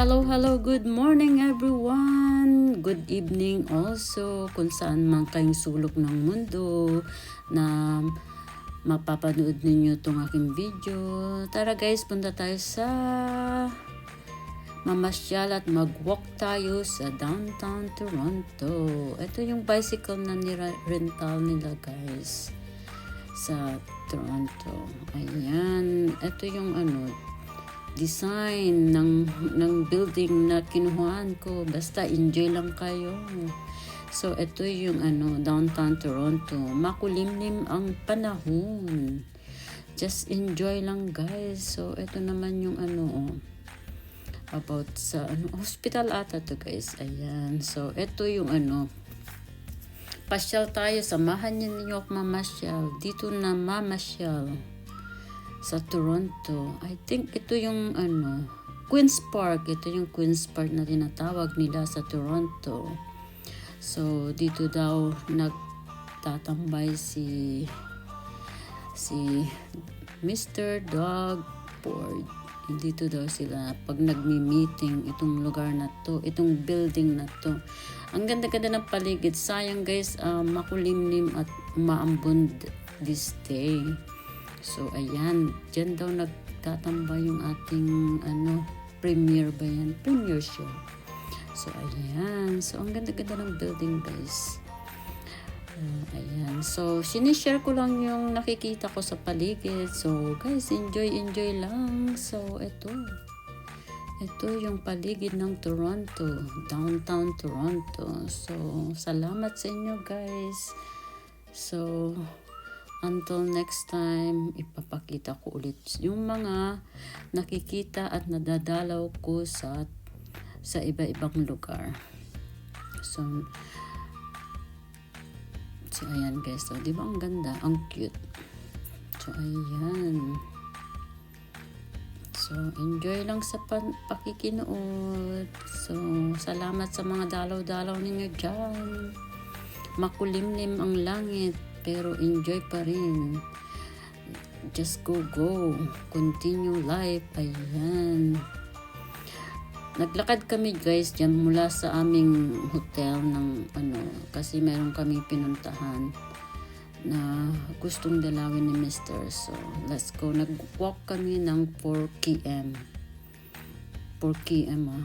Hello, good morning everyone. Good evening also kung saan man kayong sulok ng mundo na mapapanood ninyo itong aking video. Tara guys, punta tayo sa mamasyal at mag-walk tayo sa downtown Toronto. Ito yung bicycle na rental nila guys sa Toronto. Ayan, ito yung design ng building na kinuhaan ko. Basta enjoy lang kayo. So ito yung downtown Toronto. Makulimlim ang panahon. Just enjoy lang guys. So ito naman yung about sa hospital ata to guys. Ayan. So ito yung pasyal tayo. Samahan niyo ninyo ako mamasyal. Dito na mamasyal sa Toronto. I think ito yung Queen's Park. Ito yung Queen's Park na tinatawag nila sa Toronto. So dito daw nagtatambay si Mr. Dogford. Dito daw sila pag nagmi-meeting itong lugar na to, itong building na to. Ang ganda-ganda ng paligid. Sayang guys, makulimlim at maambon this day. So ayan, dyan daw nagtatambay yung ating premiere ba yan? Premiere show. So ayan, so ang ganda-ganda ng building guys. Ayan, so sinishare ko lang yung nakikita ko sa paligid. So guys, enjoy lang. So ito yung paligid ng Toronto, downtown Toronto. So salamat sa inyo guys. So until next time, ipapakita ko ulit yung mga nakikita at nadadalaw ko sa iba-ibang lugar. So ayan guys. So, di ba ang ganda? Ang cute. So, ayan. So, enjoy lang sa pakikinood. So, salamat sa mga dalaw-dalaw ninyo dyan. Makulimlim ang langit. Pero enjoy pa rin. Just go. Continue life. Ayan. Naglakad kami guys dyan mula sa aming hotel ng kasi meron kami pinuntahan na gustong dalawin ni Mr. So, let's go. Nag-walk kami ng 4 km. 4 km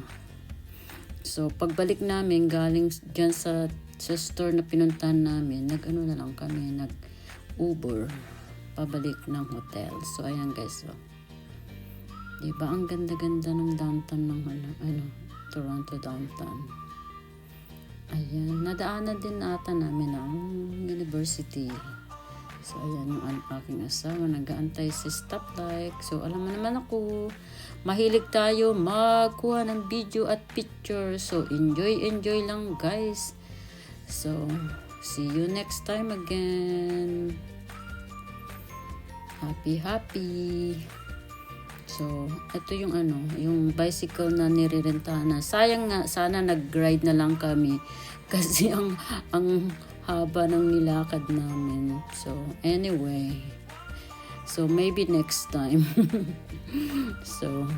So, pagbalik namin galing dyan sa store na pinuntahan namin, na lang kami, nag-Uber pabalik ng hotel. So ayan guys, diba ang ganda-ganda ng downtown ng Toronto downtown. Ayan, nadaanan din ata namin ang university. So ayan yung aking asawa, nag-aantay sa stoplight. So alam mo naman ako, mahilig tayo magkuha ng video at picture. So enjoy lang guys. So, see you next time again. Happy. So, ito yung yung bicycle na nirerentahan na. Sayang nga, sana nag-ride na lang kami. Kasi ang haba ng nilakad namin. So, anyway. So, maybe next time. So,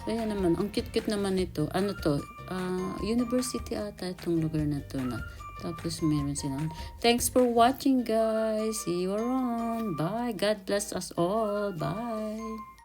ayan naman. Ang cute-cute naman ito. Ano to? University ata itong lugar na to na. Tapos meron silang. Thanks for watching guys. See you around. Bye. God bless us all. Bye.